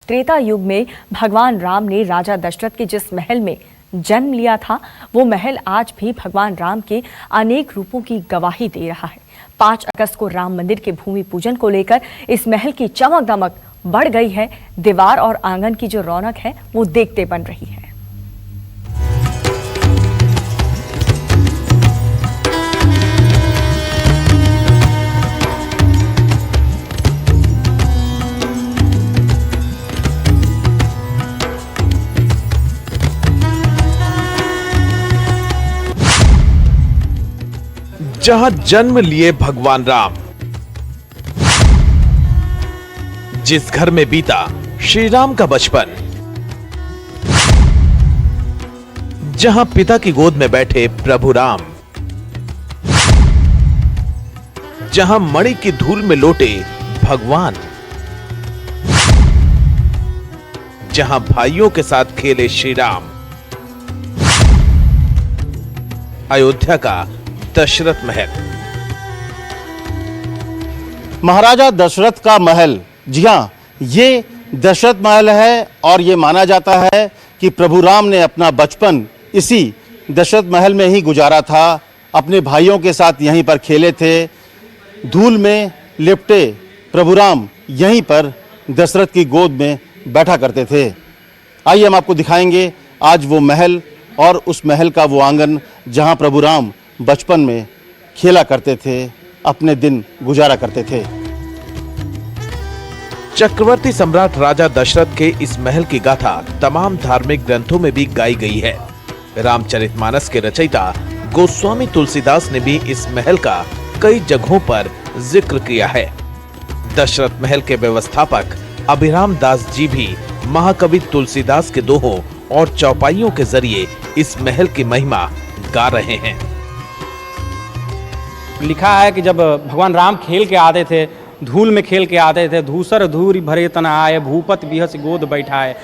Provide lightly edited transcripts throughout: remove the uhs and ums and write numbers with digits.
त्रेता युग में भगवान राम ने राजा दशरथ के जिस महल में जन्म लिया था, वो महल आज भी भगवान राम के अनेक रूपों की गवाही दे रहा है। 5 अगस्त को राम मंदिर के भूमि पूजन को लेकर इस महल की चमक दमक बढ़ गई है। दीवार और आंगन की जो रौनक है वो देखते बन रही है। जहां जन्म लिए भगवान राम, जिस घर में बीता श्री राम का बचपन, जहां पिता की गोद में बैठे प्रभु राम, जहां मणि की धूल में लोटे भगवान, जहां भाइयों के साथ खेले श्री राम, अयोध्या का दशरथ महल। महाराजा दशरथ का महल, जी हाँ, ये दशरथ महल है और ये माना जाता है कि प्रभु राम ने अपना बचपन इसी दशरथ महल में ही गुजारा था। अपने भाइयों के साथ यहीं पर खेले थे। धूल में लिपटे प्रभु राम यहीं पर दशरथ की गोद में बैठा करते थे। आइए हम आपको दिखाएंगे आज वो महल और उस महल का वो आंगन जहां प्रभु राम बचपन में खेला करते थे, अपने दिन गुजारा करते थे। चक्रवर्ती सम्राट राजा दशरथ के इस महल की गाथा तमाम धार्मिक ग्रंथों में भी गाई गई है। रामचरितमानस के रचयिता गोस्वामी तुलसीदास ने भी इस महल का कई जगहों पर जिक्र किया है। दशरथ महल के व्यवस्थापक अभिराम दास जी भी महाकवि तुलसीदास के दोहों और चौपाइयों के जरिए इस महल की महिमा गा रहे हैं। लिखा है कि जब भगवान राम खेल के आते थे, धूल में खेल के आते थे, धूसर धूरी भरे तन आए, भूपत बिहस गोद बैठाए।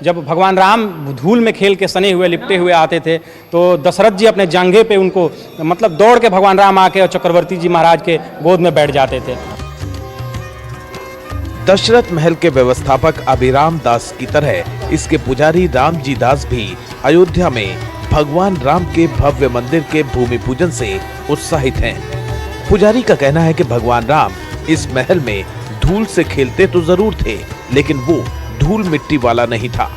जब भगवान राम धूल में खेल के सने हुए लिपटे हुए आते थे तो दशरथ जी अपने जांघे पे उनको मतलब दौड़ के भगवान राम आके और चक्रवर्ती जी महाराज के गोद में बैठ जाते थे। दशरथ महल के व्यवस्थापक अभिराम दास की तरह इसके पुजारी रामजी दास भी अयोध्या में भगवान राम के भव्य मंदिर के भूमि पूजन से उत्साहित हैं। पुजारी का कहना है कि भगवान राम इस महल में धूल से खेलते तो जरूर थे, लेकिन वो धूल मिट्टी वाला नहीं था।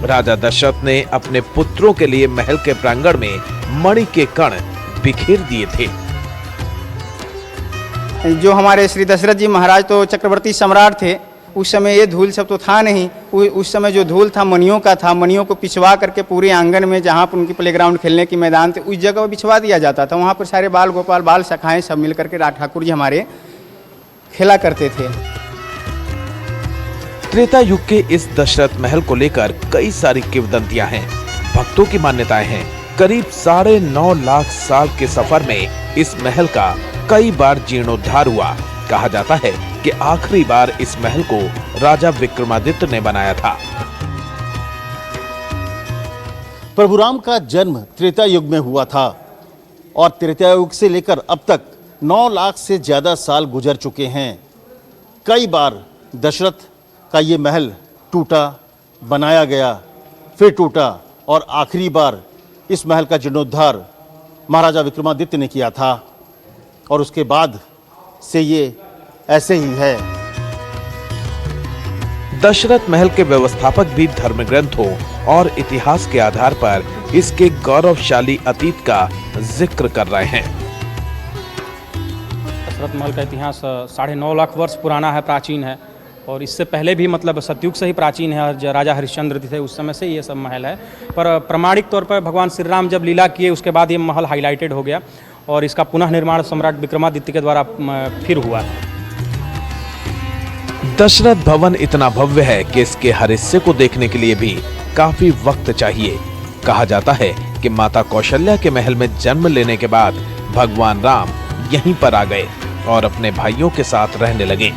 राजा दशरथ ने अपने पुत्रों के लिए महल के प्रांगण में मणि के कण बिखेर दिए थे। जो हमारे श्री दशरथ जी महाराज तो चक्रवर्ती सम्राट थे, उस समय ये धूल सब तो था नहीं। उस समय जो धूल था मणियों का था। मणियों को पिछवा करके पूरे आंगन में जहाँ पर उनकी प्लेग्राउंड खेलने की मैदान थे उस जगह पर बिछवा दिया जाता था। वहाँ पर सारे बाल गोपाल बाल सखाएं सब मिल करके राज ठाकुर जी हमारे खेला करते थे। त्रेता युग के इस दशरथ महल को लेकर कई सारी किंवदंतियां हैं, भक्तों की मान्यताएं हैं। करीब 9.5 लाख साल के सफर में इस महल का कई बार जीर्णोद्धार हुआ। कहा जाता है कि आखिरी बार इस महल को राजा विक्रमादित्य ने बनाया था। प्रभु राम का जन्म त्रेता युग में हुआ था और त्रेता युग से लेकर अब तक 9 लाख से ज्यादा साल गुजर चुके हैं। कई बार दशरथ का ये महल टूटा, बनाया गया, फिर टूटा और आखिरी बार इस महल का जीर्णोद्धार महाराजा विक्रमादित्य ने किया था और उसके बाद से ये ऐसे ही है। दशरथ महल के व्यवस्थापक भी धर्म ग्रंथों और इतिहास के आधार पर इसके गौरवशाली अतीत का जिक्र कर रहे हैं। दशरथ महल का इतिहास 9.5 लाख वर्ष पुराना है, प्राचीन है और इससे पहले भी मतलब सतयुग से ही प्राचीन है। राजा हरिश्चंद्र थे उस समय से ये सब महल है। पर प्रमाणिक तौर पर भगवान श्री राम जब लीला किए उसके बाद ये महल हाईलाइटेड हो गया और इसका पुनः निर्माण सम्राट विक्रमादित्य के द्वारा फिर हुआ। दशरथ भवन इतना भव्य है कि इसके हर हिस्से को देखने के लिए भी काफी वक्त चाहिए। कहा जाता है कि माता कौशल्या के महल में जन्म लेने के बाद भगवान राम यहीं पर आ गए और अपने भाइयों के साथ रहने लगे।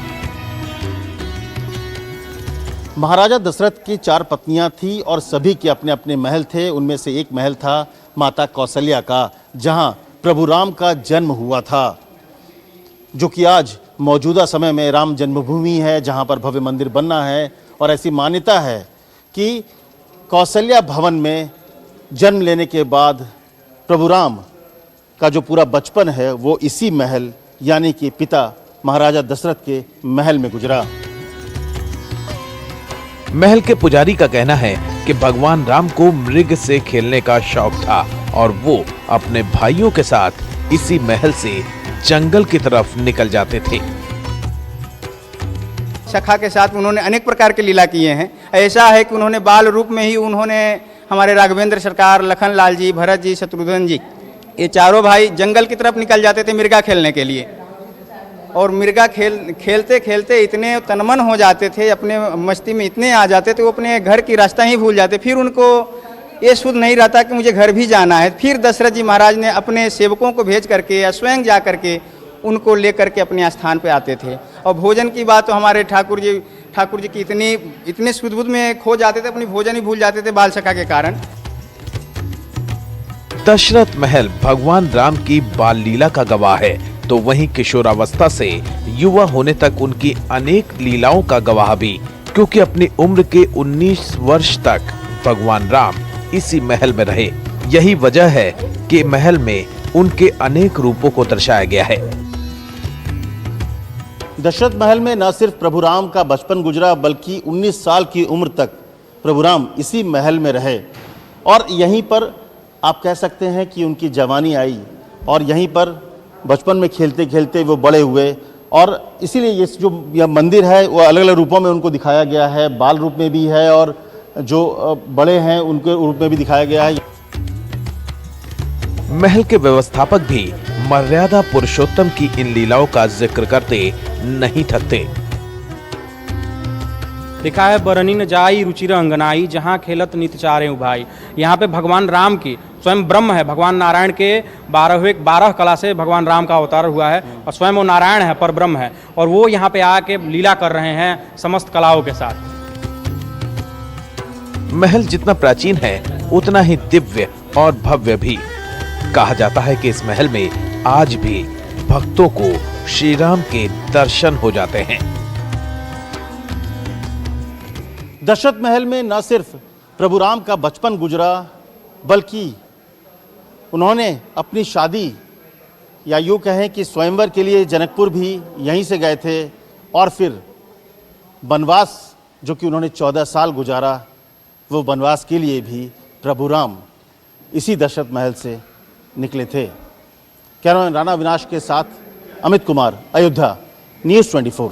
महाराजा दशरथ की 4 पत्नियां थी और सभी के अपने अपने महल थे। उनमें से एक महल था माता कौशल्या का, जहां प्रभु राम का जन्म हुआ था, जो कि आज मौजूदा समय में राम जन्मभूमि है, जहां पर भव्य मंदिर बनना है और ऐसी मान्यता है कि कौशल्या भवन में जन्म लेने के बाद प्रभु राम का जो पूरा बचपन है वो इसी महल यानी कि पिता महाराजा दशरथ के महल में गुजरा। महल के पुजारी का कहना है कि भगवान राम को मृग से खेलने का शौक था और वो अपने भाइयों के साथ इसी महल से जंगल की तरफ निकल जाते थे। सखा के साथ उन्होंने अनेक प्रकार के लीला किए हैं। ऐसा है कि उन्होंने बाल रूप में ही उन्होंने हमारे राघवेंद्र सरकार, लखन लाल जी, भरत जी, शत्रुघ्न जी, ये चारों भाई जंगल की तरफ निकल जाते थे मिर्गा खेलने के लिए। और मिर्गा खेलते खेलते इतने तन्मन हो जाते थे, अपने मस्ती में इतने आ जाते थे, वो अपने घर की रास्ता ही भूल जाते। फिर उनको ये सुध नहीं रहता कि मुझे घर भी जाना है। फिर दशरथ जी महाराज ने अपने सेवकों को भेज करके या स्वयं जा करके उनको लेकर के अपने स्थान पे आते थे। और भोजन की बात तो हमारे ठाकुर जी की इतने सुध-बुध में खो जाते थे, अपनी भोजन ही भूल जाते थे बाल सखा के कारण। दशरथ महल भगवान राम की बाल लीला का गवाह है, तो वहीं किशोरावस्था से युवा होने तक उनकी अनेक लीलाओं का गवाह भी, क्योंकि अपनी उम्र के 19 वर्ष तक भगवान राम इसी महल में रहे। यही वजह है कि महल में उनके अनेक रूपों को दर्शाया गया है। दशरथ महल में न सिर्फ प्रभु राम का बचपन गुजरा बल्कि 19 साल की उम्र तक प्रभु राम इसी महल में रहे और यहीं पर आप कह सकते हैं कि उनकी जवानी आई और यहीं पर बचपन में खेलते खेलते वो बड़े हुए। और इसीलिए ये जो यह मंदिर है वो अलग अलग रूपों में उनको दिखाया गया है, बाल रूप में भी है और जो बड़े हैं उनके रूप में भी दिखाया गया है। महल के व्यवस्थापक भी मर्यादा पुरुषोत्तम की इन लीलाओं का जिक्र करते नहीं थकते। लिखा है बरनी न जाई रुचिर अंगनाई, जहाँ खेलत नित चारे उभाई। यहाँ पे भगवान राम की स्वयं ब्रह्म है, भगवान नारायण के 12 कला से भगवान राम का अवतार हुआ है और स्वयं वो नारायण है, पर ब्रह्म है और वो यहाँ पे आके लीला कर रहे हैं समस्त कलाओं के साथ। महल जितना प्राचीन है उतना ही दिव्य और भव्य भी। कहा जाता है कि इस महल में आज भी भक्तों को श्री राम के दर्शन हो जाते हैं। दशरथ महल में न सिर्फ प्रभु राम का बचपन गुजरा बल्कि उन्होंने अपनी शादी या यूँ कहें कि स्वयंवर के लिए जनकपुर भी यहीं से गए थे और फिर वनवास जो कि उन्होंने 14 साल गुजारा, वो वनवास के लिए भी प्रभु राम इसी दशरथ महल से निकले थे। कैमरामैन राणा विनाश के साथ अमित कुमार, अयोध्या, न्यूज़ 24।